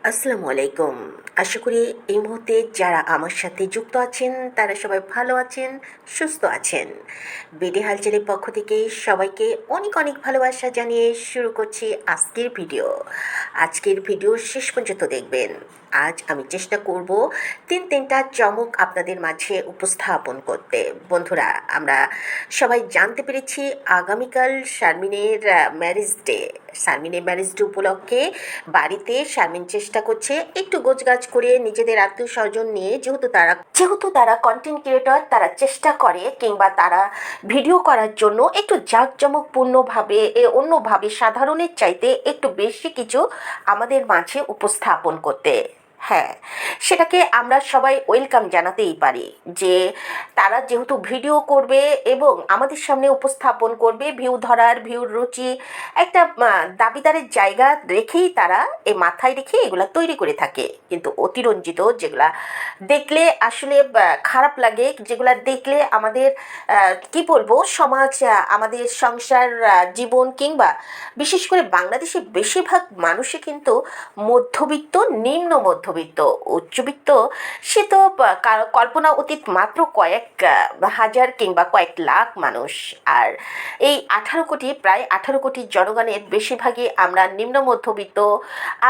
আসসালামু আলাইকুম। আশা করি এই মুহূর্তে যারা আমার সাথে যুক্ত আছেন তারা সবাই ভালো আছেন, সুস্থ আছেন। বিডি হালচালের পক্ষ থেকে সবাইকে অনেক অনেক ভালোবাসা জানিয়ে শুরু করছি আজকের ভিডিও। আজকের ভিডিও শেষ পর্যন্ত দেখবেন। আজ আমি চেষ্টা করব তিনটা চমক আপনাদের মাঝে উপস্থাপন করতে। বন্ধুরা, আমরা সবাই জানতে পেরেছি আগামীকাল শারমিনের ম্যারেজ ডে। শারমিনের ম্যারেজ ডে উপলক্ষে বাড়িতে শারমিন চেষ্টা করছে একটু গোছগাছ করে নিজেদের আত্মীয় স্বজন নিয়ে, যেহেতু তারা কন্টেন্ট ক্রিয়েটর, তারা চেষ্টা করে কিংবা তারা ভিডিও করার জন্য একটু জাঁকজমকপূর্ণভাবে অন্যভাবে সাধারণের চাইতে একটু বেশি কিছু আমাদের মাঝে উপস্থাপন করতে। হ্যাঁ, সেটাকে আমরা সবাই ওয়েলকাম জানাতেই পারি যে তারা যেহেতু ভিডিও করবে এবং আমাদের সামনে উপস্থাপন করবে, ভিউর রুচি একটা দাবিদারের জায়গা রেখেই তারা মাথায় রেখে এগুলা তৈরি করে থাকে। কিন্তু অতিরঞ্জিত যেগুলা দেখলে আসলে খারাপ লাগে, যেগুলা দেখলে আমাদের কি বলবো, সমাজ, আমাদের সংসার, জীবন কিংবা বিশেষ করে বাংলাদেশে বেশিরভাগ মানুষই কিন্তু মধ্যবিত্ত, নিম্ন মধ্যবিত্ত, উচ্চবিত্ত সে তো কল্পনা অতীত মাত্র কয়েক হাজার কিংবা কয়েক লাখ মানুষ। আর এই 18 কোটি, প্রায় 18 কোটি জনগণের বেশিরভাগই আমরা নিম্ন মধ্যবিত্ত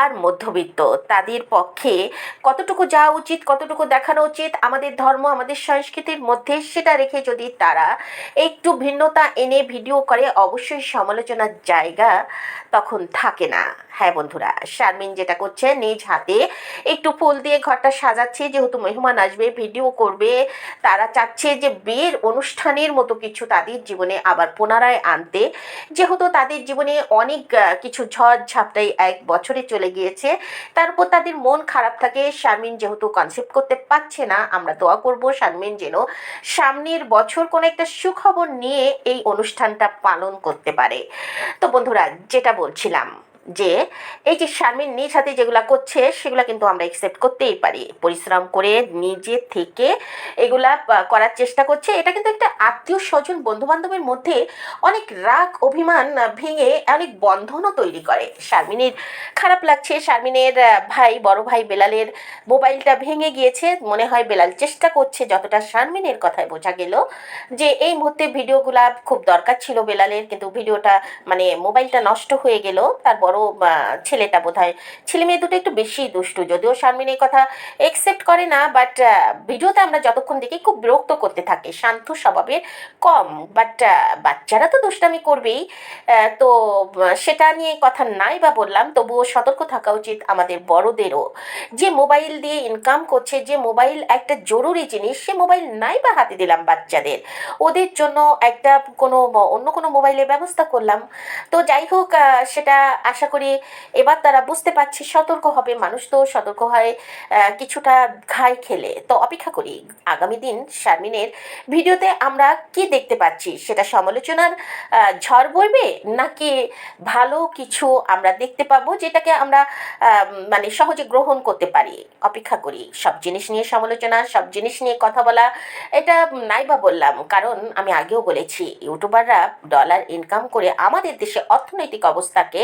আর মধ্যবিত্ত। তাদের পক্ষে কতটুকু যাওয়া উচিত, কতটুকু দেখানো উচিত আমাদের ধর্ম, আমাদের সংস্কৃতির মধ্যে, সেটা রেখে যদি তারা একটু ভিন্নতা এনে ভিডিও করে, অবশ্যই সমালোচনার জায়গা তখন থাকে না। হ্যাঁ বন্ধুরা, শারমিন যেটা করছে, নিজ হাতে একটু ফুল দিয়ে ঘরটা সাজাচ্ছে, যেহেতু মেহমান আসবে, ভিডিও করবে, তারা চাচ্ছে যে বিয়ের অনুষ্ঠানের মতো কিছু তাদের জীবনে আবার পুনরায় আনতে। যেহেতু তাদের জীবনে অনেক কিছু ঝড় ঝাপটাই এক বছরে চলে গিয়েছে, তারপর তাদের মন খারাপ থাকে। শারমিন যেহেতু কনসেপ্ট করতে পারছে না, আমরা দোয়া করব শারমিন যেন সামনের বছর কোনো একটা সুখবর নিয়ে এই অনুষ্ঠানটা পালন করতে পারে। তো বন্ধুরা, যেটা বলছিলাম যে এই যে শারমিন নিজ হাতে যেগুলা করছে সেগুলা কিন্তু আমরা একসেপ্ট করতেই পারি। পরিশ্রম করে নিজে থেকে এগুলা করার চেষ্টা করছে। এটা কিন্তু একটা আত্মীয় স্বজন, বন্ধু বান্ধবের মধ্যে অনেক রাগ অভিমান ভেঙে অনেক বন্ধনও তৈরি করে। শারমিনের খারাপ লাগছে, শারমিনের ভাই, বড় ভাই বেলালের মোবাইলটা ভেঙে গিয়েছে। মনে হয় বেলাল চেষ্টা করছে, যতটা শারমিনের কথায় বোঝা গেল, যে এই মুহূর্তে ভিডিওগুলা খুব দরকার ছিল বেলালের, কিন্তু ভিডিওটা মানে মোবাইলটা নষ্ট হয়ে গেল। তার বড় ছেলেটা বোধহয়, ছেলে মেয়ে দুটো একটু বেশি দুষ্টু, যদিও শারমিন এই কথা একসেপ্ট করে না, বাট ভিডিওতে আমরা যতক্ষণ দেখি খুব বিরক্ত করতে থাকে, শান্ত স্বভাবের, কম। বাট বাচ্চারা তো দুষ্টামি করবেই। তো সেটা নিয়ে কথা নাই বা বললাম, তবুও সতর্ক থাকা উচিত আমাদের বড়দেরও। যে মোবাইল দিয়ে ইনকাম করছে, যে মোবাইল একটা জরুরি জিনিস, সে মোবাইল নাই বা হাতে দিলাম বাচ্চাদের, ওদের জন্য একটা অন্য কোনো মোবাইলের ব্যবস্থা করলাম। তো যাই হোক, সেটা আশা করি এবার তারা বুঝতে পারছে, সতর্ক হবে। মানুষ তো সতর্ক হয় কিছুটা ঘাই খেলে। তো অপেক্ষা করি আগামী দিন শারমিনের ভিডিওতে আমরা কি দেখতে পাচ্ছি, সেটা সমালোচনার ঝড় বইবে নাকি ভালো কিছু আমরা দেখতে পাবো, যেটাকে আমরা মানে সহজে গ্রহণ করতে পারি। অপেক্ষা করি। সব জিনিস নিয়ে সমালোচনা, সব জিনিস নিয়ে কথা বলা, এটা নাই বা বললাম, কারণ আমি আগেও বলেছি ইউটিউবাররা ডলার ইনকাম করে আমাদের দেশে অর্থনৈতিক অবস্থাকে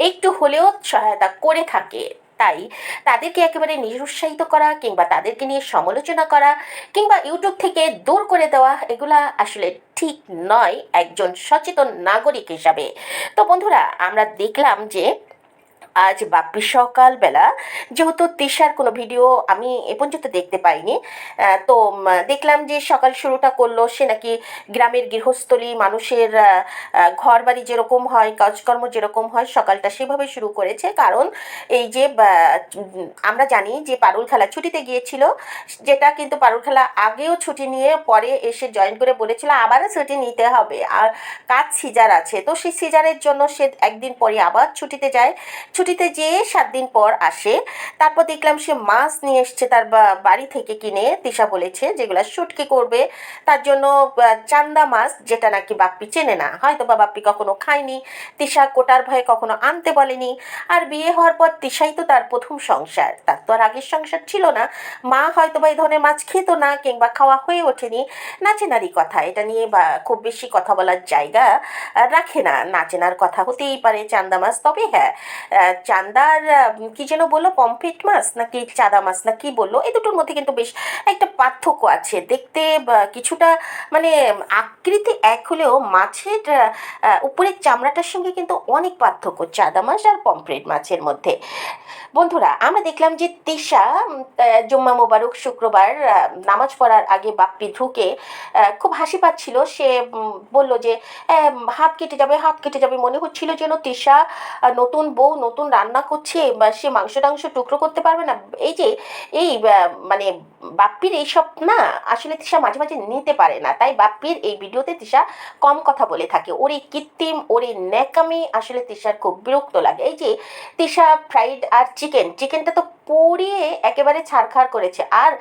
একটু হলেও সহায়তা করে থাকে। তাই তাদেরকে একেবারে নিরুৎসাহিত করা কিংবা তাদেরকে নিয়ে সমালোচনা করা কিংবা ইউটিউব থেকে দূর করে দেওয়া, এগুলা আসলে ঠিক নয় একজন সচেতন নাগরিক হিসাবে। তো বন্ধুরা, আমরা দেখলাম যে আজ বাপ্পি সকালবেলা, যেহেতু তিশার কোনো ভিডিও আমি এ পর্যন্ত দেখতে পাইনি, তো দেখলাম যে সকাল শুরুটা করলো, সে নাকি গ্রামের গৃহস্থলী মানুষের ঘর বাড়ি যেরকম হয়, কাজকর্ম যেরকম হয়, সকালটা সেভাবে শুরু করেছে। কারণ এই যে আমরা জানি যে পারুল খালা ছুটিতে গিয়েছিল, যেটা কিন্তু পারুল খালা আগেও ছুটি নিয়ে পরে এসে জয়েন করে বলেছিল আবারও ছুটি নিতে হবে, আর কাজ সিজার আছে, তো সেই সিজারের জন্য সে একদিন পরে আবার ছুটিতে যায়। ছুটিতে যেয়ে 7 দিন পর আসে। তারপর দেখলাম সে মাছ নিয়ে এসছে তার বাড়ি থেকে কিনে, তিশা বলেছে, যেগুলো শুটকি করবে তার জন্য। চান্দা মাছ, যেটা নাকি বাপ্পি চেনে না, হয়তো বা বাপ্পি কখনো খায়নি, তিশা কোটার ভয়ে কখনো আনতে বলেনি। আর বিয়ে হওয়ার পর তিশাই তো তার প্রথম সংসার, তার তো আর আগের সংসার ছিল না। মা হয়তো বা এই ধরনের মাছ খেত না কিংবা খাওয়া হয়ে ওঠেনি। নাচেনারি কথা, এটা নিয়ে বা খুব বেশি কথা বলার জায়গা রাখে না। নাচেনার কথা হতেই পারে চান্দা মাছ। তবে হ্যাঁ, চান্দার কি যেন বললো, পমফ্রেট মাছ নাকি চাঁদা মাছ না কি বললো, এই দুটোর মধ্যে কিন্তু বেশ একটা পার্থক্য আছে। দেখতে কিছুটা মানে আকৃতি এক হলেও মাছের উপরের চামড়াটার সঙ্গে কিন্তু অনেক পার্থক্য চাঁদা মাছ আর পমফ্রেট মাছের মধ্যে। বন্ধুরা, আমরা দেখলাম যে তিশা জুম্মা মোবারক শুক্রবার নামাজ পড়ার আগে বাপ্পি ঢুকে খুব হাসি পাচ্ছিল। সে বলল যে হাত কেটে যাবে, হাত কেটে যাবে। মনে হচ্ছিল যেন তিশা নতুন বউ নতুন রান্না করছে, বা সে মাংস টাংস টুকরো করতে পারবে না। এই যে এই মানে বাপ্পির এইসব না আসলে তিশা মাঝে মাঝে নিতে পারে না, তাই বাপ্পির এই ভিডিওতে তিশা কম কথা বলে থাকে। ওর এই কৃত্রিম, ওর এই ন্যাকামি আসলে তিশার খুব বিরক্ত লাগে। এই যে তিশা ফ্রাইড আর চিকেনটা তো পুড়িয়ে একেবারে ছারখার করেছে। আর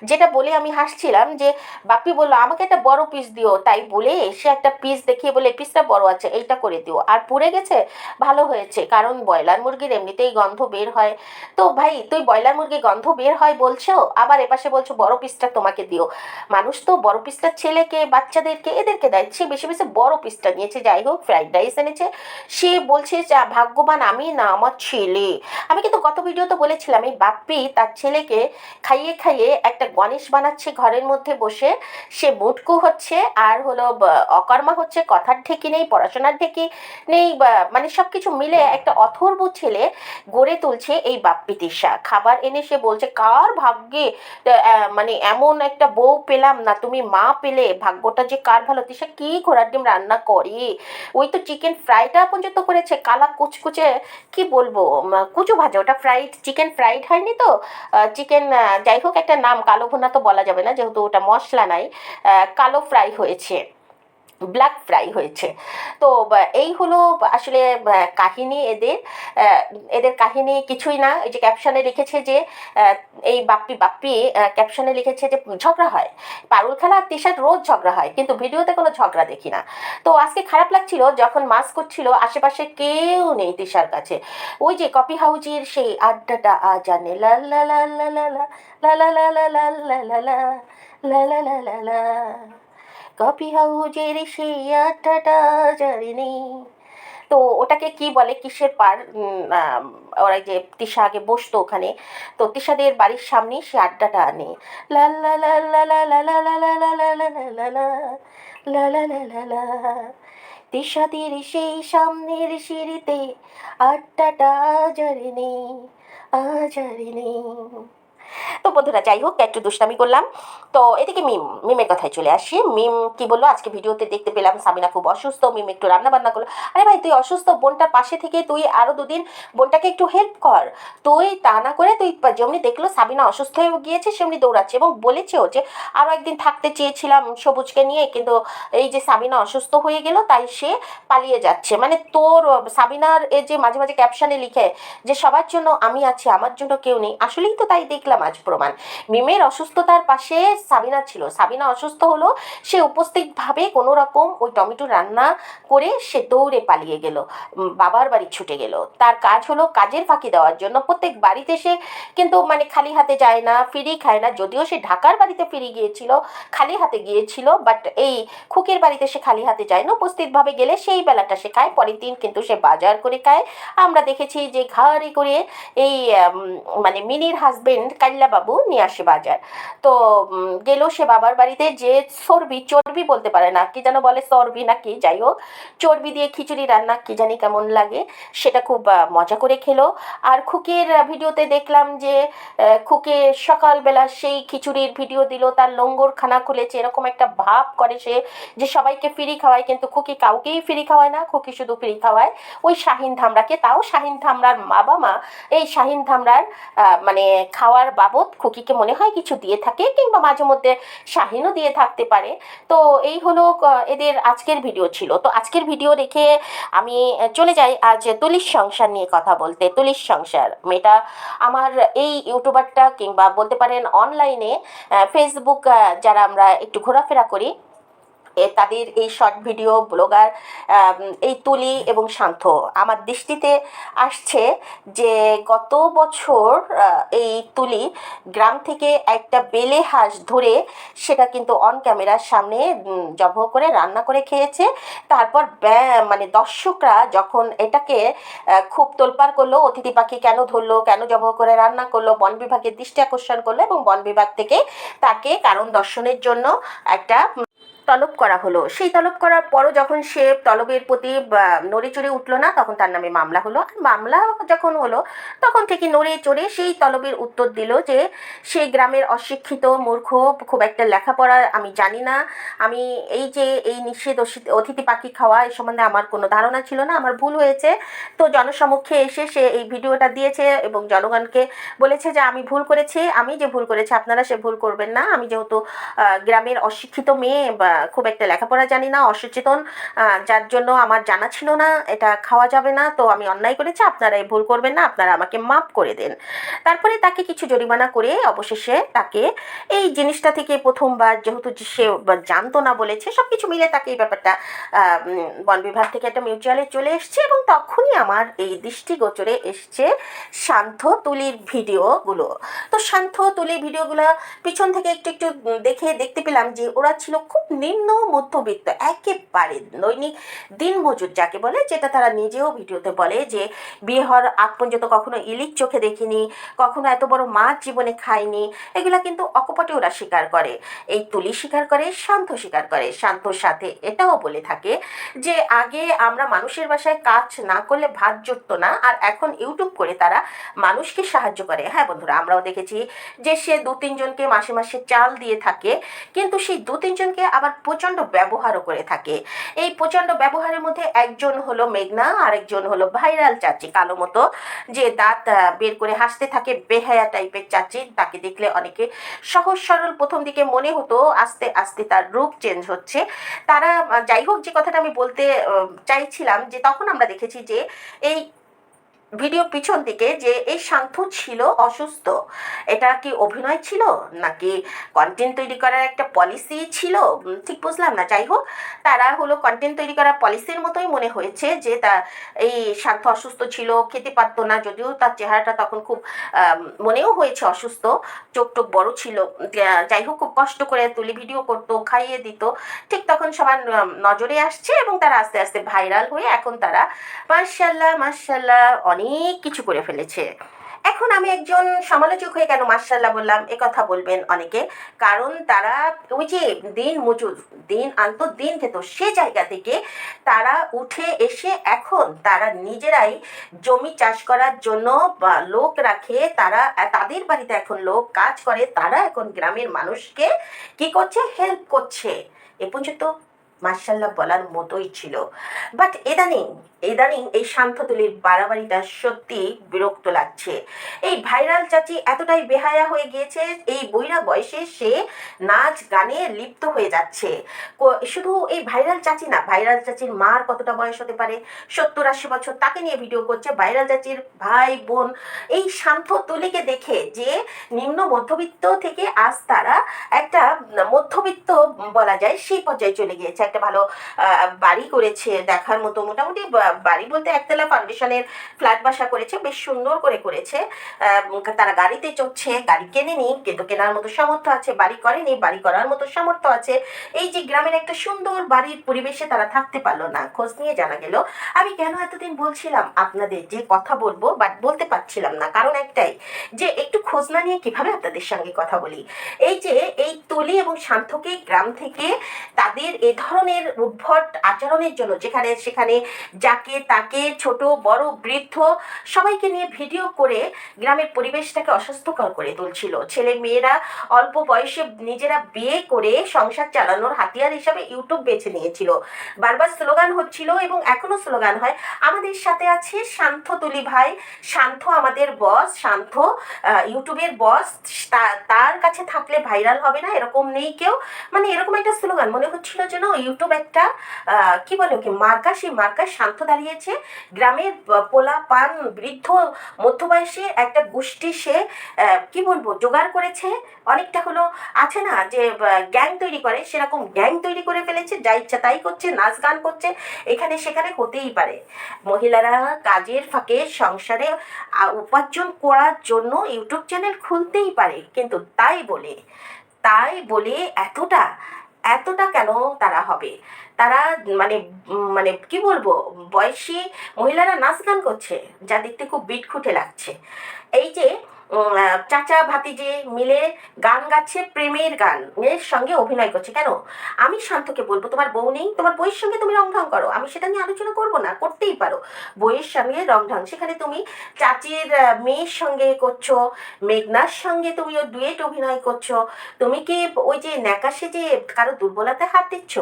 যেটা বলে আমি হাসছিলাম যে বাপ্পি বললো আমাকে একটা বড় পিস দিও, তাই বলে সে একটা পিস দেখিয়ে বলে পিসটা বড় আছে, এইটা করে দিও। আর পুড়ে গেছে, ভালো হয়েছে, কারণ ব্রয়লার মুরগির এমনিতেই গন্ধ বের হয়। তো ভাই, তুই ব্রয়লার মুরগি গন্ধ বের হয় বলছো, আবার এপাশে বলছো বড় পিসটা তোমাকে দিও। মানুষ তো বড় পিসটা ছেলেকে, বাচ্চাদেরকে, এদেরকে দেয়, সে বেশি বেশি বড় পিসটা নিয়েছে। যাই হোক, ফ্রাইড রাইস এনেছে, সে বলছে যে ভাগ্যবান আমি না আমার ছেলে। আমি কিন্তু গত ভিডিওতে বলেছিলাম এই বাপ্পি তার ছেলেকে খাইয়ে খাইয়ে একটা গণেশ বানাচ্ছে ঘরের মধ্যে বসে। সে মুটকু হচ্ছে, আর হলো অকর্মা হচ্ছে, কথার ঠেকি নেই, পড়াশোনার ঠেকি নেই, মানে সব কিছু মিলে একটা অথর্ব ছেলে গড়ে তুলছে এই বাপ্পি তিশা। খাবার এনে সে বলছে কার ভাগ্যে মানে এমন একটা বউ পেলাম না, তুমি মা পেলে, ভাগ্যটা যে কার ভালো। তিশা কি ঘোড়ার ডিম রান্না করে, ওই তো চিকেন ফ্রাইটা পর্যন্ত করেছে, কালা কুচকুচে, কি বলবো, কুচু ভাজা, ওটা ফ্রাইড চিকেন, ফ্রাইড হয়নি তো চিকেন। যাই হোক, একটা নাম, কালো ভুনা তো বলা যাবে না যেহেতু ওটা মশলা নাই, কালো ফ্রাই হয়েছে, ব্ল্যাক ফ্রাই হয়েছে। তো এই হলো আসলে কাহিনী এদের। এদের কাহিনী কিছুই না। এই যে ক্যাপশনে লিখেছে যে আহ, এই বাপ্পি ক্যাপশনে লিখেছে যে ঝগড়া হয়, পারুল খেলা আর তিশার রোজ ঝগড়া হয়, কিন্তু ভিডিওতে কোনো ঝগড়া দেখি না। তো আজকে খারাপ লাগছিল যখন মাস করছিল, আশেপাশে কেউ নেই তিশার কাছে। ওই যে কফি হাউজের সেই আড্ডাটা আজানে লা লা লা লা লা লা লা লা লা লা লা লা লা লা লা লা লা লা, কফি হাউজের সেই আড্ডাটা জানি। তো ওটাকে কি বলে, কিসের পার, ওরা যে তিশা আগে বসতো ওখানে, তো তিশাদের বাড়ির সামনেই সে আড্ডাটা আনে। লা লা লা লা লা লা লা লা লা লা লা লা লা লা লা লা লা লা লা, তিশাদের সেই সামনের সিঁড়িতে আড্ডাটা জানি, আজারিনি। তো বন্ধুরা, যাই হোক, একটু দুষ্টামি করলাম। তো এদিকে মিমের কথায় চলে আসি। মিম কি বললো, আজকে ভিডিওতে দেখতে পেলাম সাবিনা খুব অসুস্থ, মিম একটু রান্না বান্না করলো। আরে ভাই, তুই অসুস্থ, বোনটার পাশে থেকে তুই আরো দুদিন বোনটাকে একটু হেল্প কর। তুই তা না করে তুই যেমনি দেখলো সাবিনা অসুস্থ হয়ে গিয়েছে সেমনি দৌড়াচ্ছে, এবং বলেছেও যে আরো একদিন থাকতে চেয়েছিলাম সবুজকে নিয়ে, কিন্তু এই যে সাবিনা অসুস্থ হয়ে গেল তাই সে পালিয়ে যাচ্ছে। মানে তোর সাবিনার এই যে মাঝে মাঝে ক্যাপশনে লিখে যে সবার জন্য আমি আছি, আমার জন্য কেউ নেই, আসলেই তো তাই দেখলাম আজ প্রমাণ। মিমের অসুস্থতার পাশে সাবিনা ছিল, সাবিনা অসুস্থ হলো, সে উপস্থিতভাবে কোনো রকম ওই টমেটো রান্না করে সে দৌড়ে পালিয়ে গেল, বাবার বাড়ি ছুটে গেল। তার কাজ হলো কাজের ফাঁকি দেওয়ার জন্য প্রত্যেক বাড়িতে সে কিন্তু মানে খালি হাতে যায় না, ফিরি খায় না। যদিও সে ঢাকার বাড়িতে ফিরে গিয়েছিল, খালি হাতে গিয়েছিল, বাট এই খুকির বাড়িতে সে খালি হাতে যায় না, উপস্থিতভাবে গেলে সেই বেলাটা সে খায়, পরের দিন কিন্তু সে বাজার করে খায়। আমরা দেখেছি যে ঘাড়ে করে এই মানে মিনির হাজবেন্ড কাল্লা বাবু নিয়ে আসে বাজার। তো গেল সে বাবার বাড়িতে, যে চর্বি বলতে পারে না, কি যেন বলে, চর্বি না কি, যাই হোক, চর্বি দিয়ে খিচুড়ি রান্না, কি জানি কেমন লাগে, সেটা খুব মজা করে খেলো। আর খুকির ভিডিওতে দেখলাম যে খুকে সকালবেলা সেই খিচুড়ির ভিডিও দিল, তার লঙ্গর খানা খুলেছে, এরকম একটা ভাব করে সে যে সবাইকে ফ্রি খাওয়ায়, কিন্তু খুকি কাউকেই ফ্রি খাওয়ায় না, খুকি শুধু ফ্রি খাওয়ায় ওই শাহিন ধামরাকে। তাও শাহিন ধামরার মা এই শাহিন ধামরার মানে খাওয়ার বাবদ খুকিকে মনে হয় কিছু দিয়ে থাকে, কিংবা মাঝে মধ্যে শাহিনও দিয়ে থাকতে পারে। তো এই হলো এদের আজকের ভিডিও ছিল। তো আজকের ভিডিও রেখে আমি চলে যাই আজ তুলির সংসার নিয়ে কথা বলতে। তুলির সংসার মেয়েটা আমার এই ইউটিউবারটা, কিংবা বলতে পারেন অনলাইনে ফেসবুক যারা আমরা একটু ঘোরাফেরা করি, তাদের এই শর্ট ভিডিও ব্লগার এই তুলি এবং শান্ত আমার দৃষ্টিতে আসছে যে গত বছর এই তুলি গ্রাম থেকে একটা বেলে হাঁস ধরে সেটা কিন্তু অন ক্যামেরার সামনে জবাই করে রান্না করে খেয়েছে। তারপর মানে দর্শকরা যখন এটাকে খুব তোলপাড় করলো, অতিথি পাখি কেন ধরলো, কেন জবাই করে রান্না করলো, বন বিভাগের দৃষ্টি আকর্ষণ করলো এবং বন বিভাগ থেকে তাকে কারণ দর্শনের জন্য একটা তলব করা হলো। সেই তলব করার পরও যখন সে তলবের প্রতি নড়ে চড়ে উঠলো না, তখন তার নামে মামলা হলো। আর মামলা যখন হলো তখন থেকে নড়ে চড়ে সেই তলবের উত্তর দিল যে সেই গ্রামের অশিক্ষিত মূর্খ, খুব একটা লেখাপড়া আমি জানি না, আমি এই যে এই নিষেধ অতিথি পাখি খাওয়া এই সম্বন্ধে আমার কোনো ধারণা ছিল না, আমার ভুল হয়েছে। তো জনসমক্ষে এসে সে এই ভিডিওটা দিয়েছে এবং জনগণকে বলেছে যে আমি ভুল করেছি, আমি যে ভুল করেছি আপনারা সে ভুল করবেন না। আমি যেহেতু গ্রামের অশিক্ষিত মেয়ে বা খুব একটা লেখাপড়া জানি না, অসচেতন, যার জন্য আমার জানা ছিল না এটা খাওয়া যাবে না, তো আমি অন্যায় করেছি, আপনারা এই ভুল করবেন না, আপনারা আমাকে মাফ করে দেন। তারপরে তাকে কিছু জরিমানা করে অবশেষে তাকে এই জিনিসটা থেকে প্রথমবার যেহেতু সে জানতো না বলেছে, সব কিছু মিলে তাকে এই ব্যাপারটা বন বিভাগ থেকে একটা মিউচুয়ালে চলে এসছে এবং তখনই আমার এই দৃষ্টিগোচরে এসছে শান্ত তুলির ভিডিওগুলো। তো শান্ত তুলির ভিডিওগুলো পিছন থেকে একটু একটু দেখতে পেলাম যে ওরা ছিল খুব নিম্ন মধ্যবিত্ত, একেবারে দৈনিক দিনমজুর যাকে বলে, যেটা তারা নিজেও ভিডিওতে বলে যে বিয়ে হওয়ার আগ পর্যন্ত কখনো ইলিশ চোখে দেখিনি, কখনো এত বড় মাছ জীবনে খায়নি। এগুলা কিন্তু অকপটে ওরা স্বীকার করে, এই তুলি স্বীকার করে, শান্ত স্বীকার করে। শান্তর সাথে এটাও বলে থাকে যে আগে আমরা মানুষের বাসায় কাজ না করলে ভাত জুটতো না, আর এখন ইউটিউব করে তারা মানুষকে সাহায্য করে। হ্যাঁ বন্ধুরা, আমরাও দেখেছি যে সে 2-3 জনকে মাসে মাসে চাল দিয়ে থাকে, কিন্তু সেই 2-3 জনকে আবার প্রচণ্ড ব্যবহারও করে থাকে। এই প্রচণ্ড ব্যবহারের মধ্যে একজন হলো মেঘনা, আরেকজন হলো ভাইরাল চাচি, কালো মতো যে দাঁত বের করে হাসতে থাকে, বেহায়া টাইপের চাচি। তাকে দেখলে অনেকে সহজ সরল প্রথম দিকে মনে হতো, আস্তে আস্তে তার রূপ চেঞ্জ হচ্ছে। তারা যাই হোক, যে কথাটা আমি বলতে চাইছিলাম যে তখন আমরা দেখেছি যে এই ভিডিও পিছন দিকে যে এই শান্ত ছিল অসুস্থ, এটা কি অভিনয় ছিল নাকি কন্টেন্ট তৈরি করার একটা পলিসি ছিল, ঠিক বুঝলাম না। যাই হোক, তারা হলো কন্টেন্ট তৈরি করার পলিসির মতোই মনে হয়েছে যে তা এই শান্ত অসুস্থ ছিল, খেতে পারতো না, যদিও তার চেহারাটা তখন খুব মনেও হয়েছে অসুস্থ, চোখ টোক বড় ছিল। যাই হোক, খুব কষ্ট করে তুলি ভিডিও করতো, খাইয়ে দিত। ঠিক তখন সবার নজরে আসছে এবং তারা আস্তে আস্তে ভাইরাল হয়ে এখন তারা মাশাল্লাহ মাশাল্লাহ অনেক কিছু করে ফেলেছে। এখন আমি একজন সমালোচক হয়ে কেন মাশাল্লাহ বললাম, কথা বলবেন অনেকে, কারণ তারা ওই যে দিন মজুর, দিন আনতো দিন খেত, সে জায়গা থেকে তারা উঠে এসে এখন তারা নিজেরাই জমি চাষ করার জন্য লোক রাখে, তারা তাদের বাড়িতে এখন লোক কাজ করে, তারা এখন গ্রামের মানুষকে কি করছে, হেল্প করছে। এ পর্যন্ত মাশাল্লাহ বলার মতোই ছিল। বাট ইদানিং এই শান্ত তুলির বাড়াবাড়িটা সত্যি বিরক্ত লাগছে। এই ভাইরাল চাচি এতটাই বেহায়া হয়ে গিয়েছে, এই বইরা বয়সে সে নাচ গানে লিপ্ত হয়ে যাচ্ছে। শুধু এই ভাইরাল চাচি না, ভাইরাল চাচির মার কতটা বয়স হতে পারে, 70-80 বছর, তাকে নিয়ে ভিডিও করছে। ভাইরাল চাচির ভাই বোন এই শান্ত তুলিকে দেখে যে নিম্ন মধ্যবিত্ত থেকে আজ তারা একটা মধ্যবিত্ত বলা যায় সেই পর্যায়ে চলে গিয়েছে, একটা ভালো বাড়ি করেছে দেখার মতো, মোটামুটি বাড়ি বলতে একতলা ফাউন্ডেশনের ফ্ল্যাট বাসা করেছে, বেশ সুন্দর করে করেছে। তারা গাড়িতে চড়ছে, গাড়ি কেনেনি কিন্তু কেনার মতো সামর্থ্য আছে, বাড়ি করেনি, বাড়ি করার মতো সামর্থ্য আছে। এই যে গ্রামের একটা সুন্দর বাড়ির পরিবেশে তারা থাকতে পারলো না, খোঁজ নিয়ে জানা গেল। আমি কেন এতদিন বলছিলাম আপনাদের যে কথা বলবো, বাট বলতে পারছিলাম না, কারণ একটাই যে একটু খোঁজ না নিয়ে কিভাবে আপনাদের সঙ্গে কথা বলি। এই যে এই তুলি এবং শান্তকে গ্রাম থেকে তাদের এ ধরনের উদ্ভট আচরণের জন্য, যেখানে সেখানে যাকে তাকে ছোট বড় বৃদ্ধ সবাইকে নিয়ে ভিডিও করে গ্রামের পরিবেশটাকে অস্বাস্থ্যকর করে তুলছিল। ছেলে মেয়েরা অল্প বয়সে নিজেরা বিয়ে করে সংসার চালানোর হাতিয়ার হিসাবে ইউটিউব বেছে নিয়েছিল। বারবার স্লোগান হচ্ছিল এবং এখনো স্লোগান হয়, আমাদের সাথে আছে শান্ত তুলি ভাই, শান্ত আমাদের বস, শান্ত ইউটিউবের বস তার কাছে থাকলে ভাইরাল হবে না এরকম নেই কেউ, মানে এরকম একটা স্লোগান মনে হচ্ছিল যেন ইউটিউব একটা কি বলে ওকে মার্কা, সেই মার্কার শান্ত দাঁড়িয়েছে। গ্রামের পোলা পান বৃদ্ধ মধ্যবয়সী একটা গোষ্ঠী সে কি বলবো জোগাড় করেছে, অনেকটা হলো আছে না যে গ্যাং তৈরি করে, সেরকম গ্যাং তৈরি করে ফেলেছে, যা ইচ্ছা তাই করছে, নাচ গান করছে, এখানে সেখানে হতেই পারে। মহিলারা কাজের ফাঁকে সংসারে উপার্জন করার জন্য ইউটিউব চ্যানেল খুলতেই পারে, কিন্তু তাই বলে এতটা এতটা কেন তারা হবে? তারা মানে মানে কি বলবো, বয়সী মহিলারা নাচ গান করছে যা দেখতে খুব বিটখুটে লাগছে। এই যে চাচা ভাতিজে মিলে গান গাচ্ছে, প্রেমের গান এর সঙ্গে অভিনয় করছে। কেন? আমি শান্তকে বলবো তোমার বউ নেই, তোমার বউয়ের সঙ্গে তুমি রংঢং করো, আমি সেটা নিয়ে আলোচনা করবো না, করতেই পারো, বউয়ের সঙ্গে রংঢং। সেখানে তুমি চাচির মেয়ের সঙ্গে করছো, মেঘনার সঙ্গে তুমি ওর ডুয়েট অভিনয় করছো, তুমি কি ওই যে ন্যাকা সেজে কারো দুর্বলতায় হাত দিচ্ছ?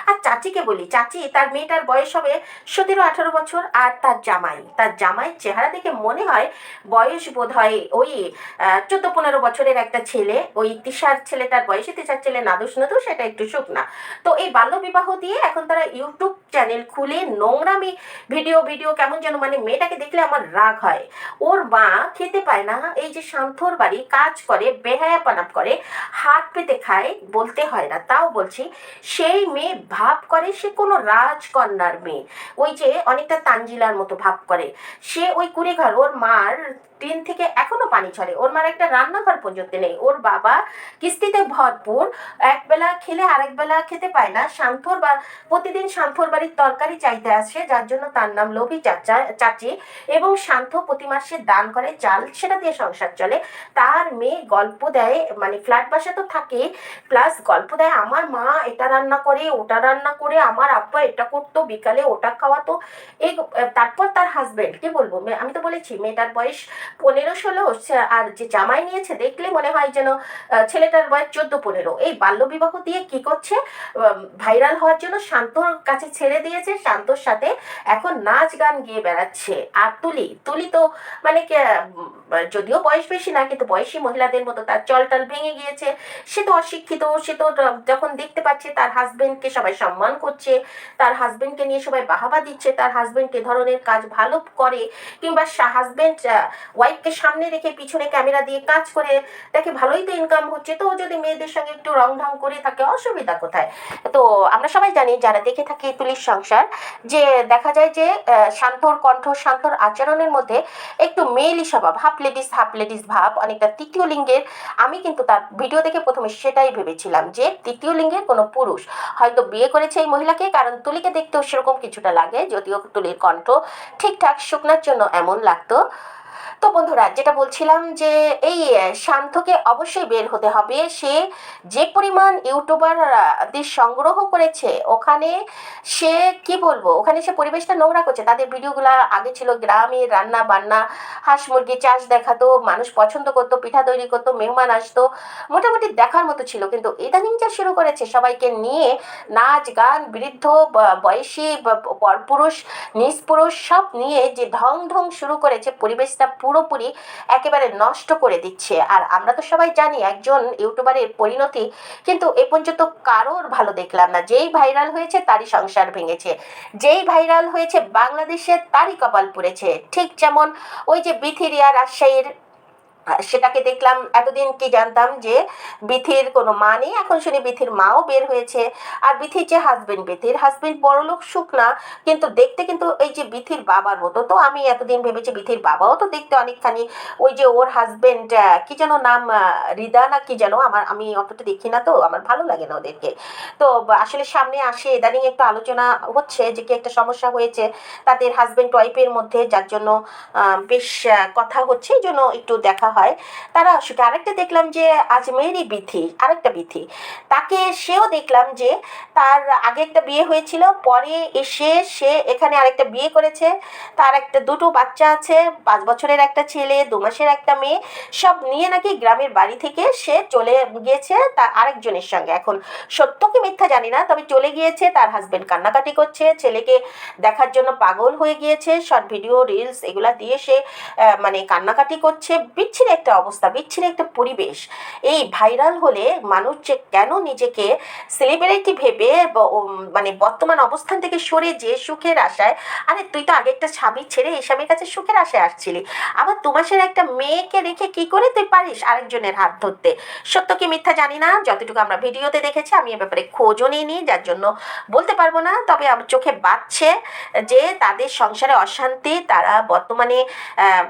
আর চাচিকে বলি, চাচি তার মেয়েটার বয়স হবে 17-18 বছর, আর তার জামাইয়ের চেহারা দেখে মনে হয় বয়স বোধ হয় ওই 14-15 বছরের একটা ছেলে, ওই তিশার ছেলেটার বয়সে, তিশার ছেলে নাদুস নদুস, সেটা একটু শুকনা। তো এই বাল্যবিবাহ দিয়ে এখন তারা ইউটিউব চ্যানেল খুলে নোংরামি ভিডিও কেমন যেন, মানে মেয়েটাকে দেখলে আমার রাগ হয়। ওর মা খেতে পায় না, এই যে শান্তর বাড়ি কাজ করে, বেহায়াপনা করে, হাত পেতে খায়, বলতে হয় না, তাও বলছি। সেই মেয়ে ভাব করে সে কোনো রাজকন্যার মেয়ে, ওই যে অনেকটা তানজিলার মতো ভাব করে। সে ওই কুড়েঘর, ওর মার টিন থেকে এখনো পানি ছড়ে, ওর মার একটা রান্নাঘর পর্যন্ত নেই, ওর বাবা কিস্তিতে ভরপুর, একবেলা খেলে আরেক বেলা খেতে পায় না। প্রতিদিন শান্তর বাড়ির তরকারি চাইতে আসে, যার জন্য তার নাম লোভী চাচি। এবং শান্ত প্রতি মাসে দান করে চাল, সেটা দিয়ে সংসার চলে। তার মেয়ে গল্প দেয়, মানে ফ্ল্যাট বাসা তো থাকে, প্লাস গল্প দেয় আমার মা এটা রান্না করে, ওটা রান্না করে, আমার আব্বা এটা করতো, বিকালে ওটা খাওয়াতো। এই তারপর তার হাজবেন্ড, কি বলবো, আমি তো বলেছি মেয়েটার বয়স 15-16, আর যে জামাই নিয়েছে দেখলে মনে হয় যেন ছেলেটার বয়স 14-15। এই বাল্যবিবাহ দিয়ে কি করছে, ভাইরাল হওয়ার জন্য শান্তর কাছে ছেড়ে দিয়েছে, শান্তর সাথে এখন নাচ গান গিয়ে বেড়াচ্ছে। আর তুলি তো মানে যদিও বয়স বেশি না, কিন্তু বয়সী মহিলাদের মতো তার চলটাল ভেঙে গিয়েছে। সে তো অশিক্ষিত, সে তো যখন দেখতে পাচ্ছে তার হাজবেন্ডকে সবাই সম্মান করছে, তার হাজবেন্ডকে নিয়ে সবাই বাহাবা দিচ্ছে, তার হাজবেন্ড এ ধরনের কাজ ভালো করে, কিংবা হাজবেন্ড ওয়াইফকে সামনে রেখে পিছনে ক্যামেরা দিয়ে কাজ করে, তাকে ভালোই তো ইনকাম হচ্ছে, তো যদি মেয়েদের সঙ্গে একটু রং ঢং করে থাকে অসুবিধা কোথায়? তো আমরা সবাই জানি যারা দেখে থাকি তুলির সংসার, যে দেখা যায় যে শান্তর কণ্ঠ, শান্তর আচরণের মধ্যে একটু মেয়েলি স্বভাব, হাফ লেডিস ভাব, অনেকটা তৃতীয় লিঙ্গের। আমি কিন্তু তার ভিডিও দেখে প্রথমে সেটাই ভেবেছিলাম যে তৃতীয় লিঙ্গের কোনো পুরুষ হয়তো বিয়ে করেছে এই মহিলাকে, কারণ তুলিকে দেখতেও সেরকম কিছুটা লাগে, যদিও তুলির কণ্ঠ ঠিকঠাক শুকনার জন্য এমন লাগতো। তো বন্ধুরা, যেটা বলছিলাম যে এই শান্তকে অবশ্যই বের হতে হবে। সে যে পরিমাণ ইউটিউবারদের সংগ্রহ করেছে, ওখানে সে কি বলবো, ওখানে সে পরিবেশটা নোংরা করছে। তাদের ভিডিওগুলো আগে ছিল গ্রামে রান্না বান্না, হাঁস মুরগি চাষ দেখাতো, মানুষ পছন্দ করতো, পিঠা তৈরি করতো, মেহমান আসতো, মোটামুটি দেখার মতো ছিল। কিন্তু ইদানিং যা শুরু করেছে সবাইকে নিয়ে নাচ গান, বৃদ্ধ বয়সী পরপুরুষ নিষ্পুরুষ সব নিয়ে যে ঢং ঢং শুরু করেছে, পরিবেশটা পুরোপুরি একেবারে নষ্ট করে দিচ্ছে। আর আমরা তো সবাই জানি একজন ইউটিউবারের পরিণতি কিন্তু এ পর্যন্ত কারোর ভালো দেখলাম না। যেই ভাইরাল হয়েছে তারই সংসার ভেঙেছে, যেই ভাইরাল হয়েছে বাংলাদেশে তারই কপাল পুড়েছে। ঠিক যেমন ওই যে বিথিরিয়া রাজশাহীর, সেটাকে দেখলাম, এতদিন কি জানতাম যে বিথির কোনো মা নেই, এখন শুনি বিথির মাও বের হয়েছে। আর বিথির যে বিথির হাজবেন্ড বড়লোক শুকনা, কিন্তু দেখতে কিন্তু এই যে বিথির বাবার মতো। তো আমি এতদিন ভেবেছি বিথির বাবাও তো দেখতে অনেকখানি ওই যে ওর হাজবেন্ড, কি যেন নাম, রিদা না কি যেন, আমি অতটা দেখি না, তো আমার ভালো লাগে না ওদেরকে। তো আসলে সামনে আসে, ইদানিং একটু আলোচনা হচ্ছে যে কি একটা সমস্যা হয়েছে তাদের হাজবেন্ড ওয়াইফের মধ্যে, যার জন্য বেশ কথা হচ্ছে, এই জন্য একটু দেখা হয়। তারা অসুখে। আরেকটা দেখলাম যে আজমেরি বিথি, আরেকটা বিথি, তাকে সেও দেখলাম যে তার আগে একটা বিয়ে হয়েছিল, পরে এসে সে এখানে আরেকটা বিয়ে করেছে, তার দুটো বাচ্চা আছে, 5 বছরের একটা ছেলে, 2 মাসের একটা মেয়ে, সব নিয়ে নাকি গ্রামের বাড়ি থেকে সে চলে গিয়েছে তার আরেকজনের সঙ্গে। এখন সত্য কি মিথ্যা জানি না, তবে চলে গিয়েছে। তার হাজবেন্ড কান্নাকাটি করছে, ছেলেকে দেখার জন্য পাগল হয়ে গিয়েছে, শর্ট ভিডিও রিলস এগুলা দিয়ে সে মানে কান্নাকাটি করছে, বিচ্ছিরি বিচ্ছিরি একটা অবস্থা, বিচ্ছিরি একটা পরিবেশ। এই ভাইরাল হলে মানুষ যে কেন নিজেকে সেলিব্রিটি ভেবে মানে বর্তমান অবস্থান থেকে সরে যে সুখের আশায়, আরে তুই তো আগে একটা স্বামী ছেড়ে এই স্বামীর কাছে সুখের আশায় আসছিলি, আবার দু মাসের একটা মেয়েকে রেখে কি করে তুই পারিস আরেকজনের হাত ধরতে? সত্য কি মিথ্যা জানি না, যতটুকু আমরা ভিডিওতে দেখেছি, আমি এ ব্যাপারে খোঁজও নিইনি, যার জন্য বলতে পারবো না। তবে আমার চোখে বাজছে যে তাদের সংসারে অশান্তি, তারা বর্তমানে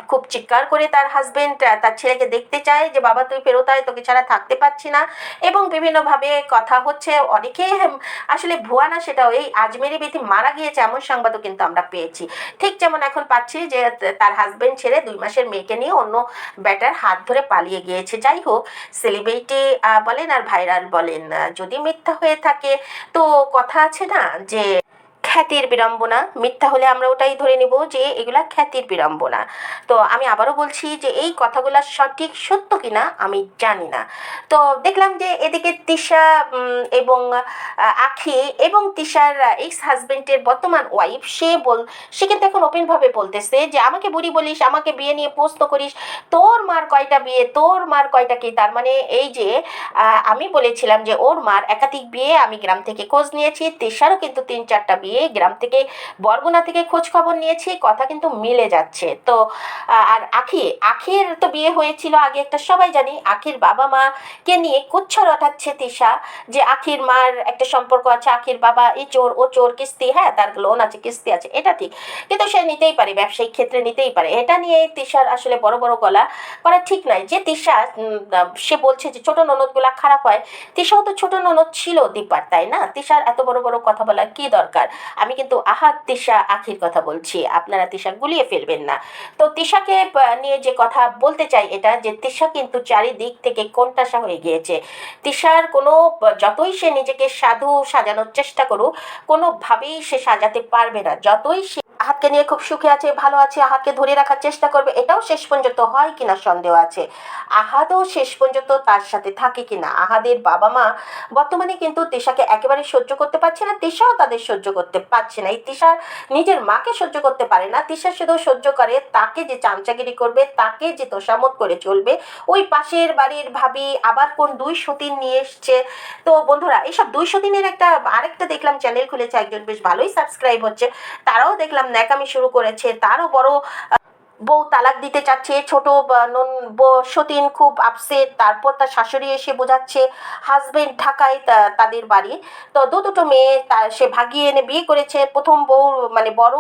খুব চিৎকার করে তার হাজবেন্ড তার ছেলেকে দেখতে চায় যে বাবা তুই ফেরত আয়, তোকে ছাড়া থাকতে পারছি না, এবং বিভিন্নভাবে কথা হচ্ছে। অনেকে আসলে ভুয়া না সেটাও, এই আজমেরি বেটি মারা গিয়েছে এমন সংবাদও কিন্তু আমরা পেয়েছি। ঠিক যেমন এখন পাচ্ছি যে তার হাজবেন্ড ছেড়ে 2 মাসের মেয়েকে নিয়ে অন্য ব্যাটার হাত ধরে পালিয়ে গিয়েছে। যাই হোক, সেলিব্রিটি বলেন আর ভাইরাল বলেন, যদি মিথ্যা হয়ে থাকে তো কথা আছে না যে খ্যাতির বিড়ম্বনা, মিথ্যা হলে আমরা ওটাই ধরে নিব যে এগুলা খ্যাতির বিড়ম্বনা। তো আমি আবারও বলছি যে এই কথাগুলা সঠিক সত্য কিনা আমি জানি না। তো দেখলাম যে এদিকে তিশা এবং আখি এবং তিশার এক্স হাজবেন্ডের বর্তমান ওয়াইফ, সে কিন্তু এখন ওপেনভাবে বলতেছে যে আমাকে বুড়ি বলিস, আমাকে বিয়ে নিয়ে প্রশ্ন করিস, তোর মার কয়টা বিয়ে, তোর মার কয়টা কি? তার মানে এই যে আমি বলেছিলাম যে ওর মার একাধিক বিয়ে, আমি গ্রাম থেকে খোঁজ নিয়েছি, তিশারও কিন্তু 3-4টা বিয়ে, গ্রাম থেকে বরগুনা থেকে খোঁজ খবর নিয়েছি, কথা কিন্তু মিলে যাচ্ছে। তো আর আখির তো বিয়ে হয়েছিল আগে একটা, সবাই জানি। আখির বাবা মা কে নিয়ে কুচ্ছা রটাচ্ছে তিশা যে আখির মার একটা সম্পর্ক আছে, আখির বাবা এই চোর ও চোর, কিস্তি, হ্যাঁ তার লোন আছে, কিস্তি আছে, এটা ঠিক, কিন্তু সে নিতেই পারে, ব্যবসায়িক ক্ষেত্রে নিতেই পারে। এটা নিয়ে তিশার আসলে বড় বড় গলা করা ঠিক নয়। যে তিশা সে বলছে যে ছোট ননদগুলা খারাপ হয়, তিশাও তো ছোট ননদ ছিল দীপার, তাই না? তিশার এত বড় বড় কথা বলার কি দরকার? আমি কিন্তু আহাদ তিশা আখির কথা বলছি, আপনারা তিশা গুলিয়ে ফেলবেন না। তো তিশাকে নিয়ে যে কথা বলতে চাই এটা, যে তিশা কিন্তু চারিদিক থেকে কোণঠাসা হয়ে গিয়েছে। তিশার কোনো যতই সে নিজেকে সাধু সাজানোর চেষ্টা করুক, কোনোভাবেই সে সাজাতে পারবে না। যতই সে আহাতকে নিয়ে খুব সুখে আছে, ভালো আছে, আহাতকে ধরে রাখার চেষ্টা করবে, এটাও শেষ পর্যন্ত হয় কিনা সন্দেহ আছে। আহাদও শেষ পর্যন্ত তার সাথে থাকে কিনা। আহাদের বাবা মা বর্তমানে কিন্তু তিশাকে একেবারে সহ্য করতে পারছে না, তিশাও তাদের সহ্য করতে পারছে না। এই তিশা নিজের মাকে সহ্য করতে পারে না, তিশা শুধু সহ্য করে তাকে যে চামচাগিরি করবে, তাকে যে তোষামত করে চলবে। ওই পাশের বাড়ির ভাবি আবার কোন 2 সতীন নিয়ে এসছে। তো বন্ধুরা, এইসব 2 সতীনের আরেকটা দেখলাম চ্যানেল খুলেছে একজন, বেশ ভালোই সাবস্ক্রাইব হচ্ছে, তারাও দেখলাম ন্যাকামি শুরু করেছে। তারও বড় বউ তালাক দিতে চাচ্ছে, ছোট সতীন খুব আপসেট, তারপর তার শাশুড়ি এসে বোঝাচ্ছে, হাজবেন্ড ঢাকায় তাদের বাড়ি, তো দুটো মেয়ে সে ভাগিয়ে এনে বিয়ে করেছে। প্রথম বউ মানে বড়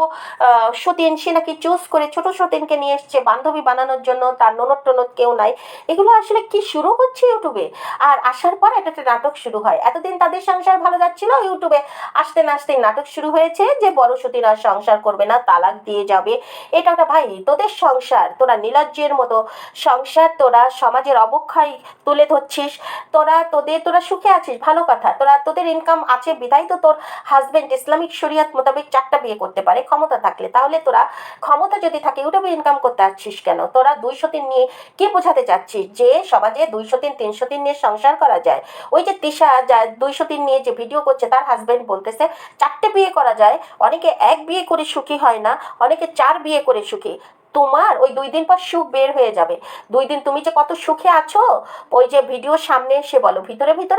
সতীন, সে নাকি চুজ করে ছোট সতীনকে নিয়ে এসছে বান্ধবী বানানোর জন্য, তার ননদ টনদ কেউ নাই। এগুলো আসলে কি শুরু হচ্ছে ইউটিউবে? আর আসার পর একটা নাটক শুরু হয়। এতদিন তাদের সংসার ভালো যাচ্ছিল, ইউটিউবে আসতে না আসতেই নাটক শুরু হয়েছে যে বড় সতীন আর সংসার করবে না, তালাক দিয়ে যাবে। এটা একটা, ভাই তোদের সংসার, তোরা নির্লজ্জের মতো সংসার, তোরা সমাজের অবক্ষয় তুলে ধরছিস। তোরা সুখে আছিস, ভালো কথা, তোদের ইনকাম আছে বিধায় তো তোর হাজবেন্ড ইসলামিক শরিয়ত মোতাবেক 4টা বিয়ে করতে পারে ক্ষমতা থাকলে। তাহলে তোরা ক্ষমতা যদি থাকে ইউটিউবে ইনকাম করতে আসছিস কেন? তোরা 203 নিয়ে কি বোঝাতে চাচ্ছিস যে সমাজে 203 303 নিয়ে সংসার করা যায়? ওই যে তিশা যা 203 নিয়ে যে ভিডিও করছে, তার হাজবেন্ড বলতেছে 4টে বিয়ে করা যায়, অনেকে 1 বিয়ে করে সুখী হয় না, অনেকে 4 বিয়ে করে সুখী। তোমার ওই 2 দিন পর সুখ বের হয়ে যাবে। 2 দিন তুমি যে কত সুখে আছো, ওই যে ভিডিওর সামনে এসে বলো, ভিতরে ভিতরে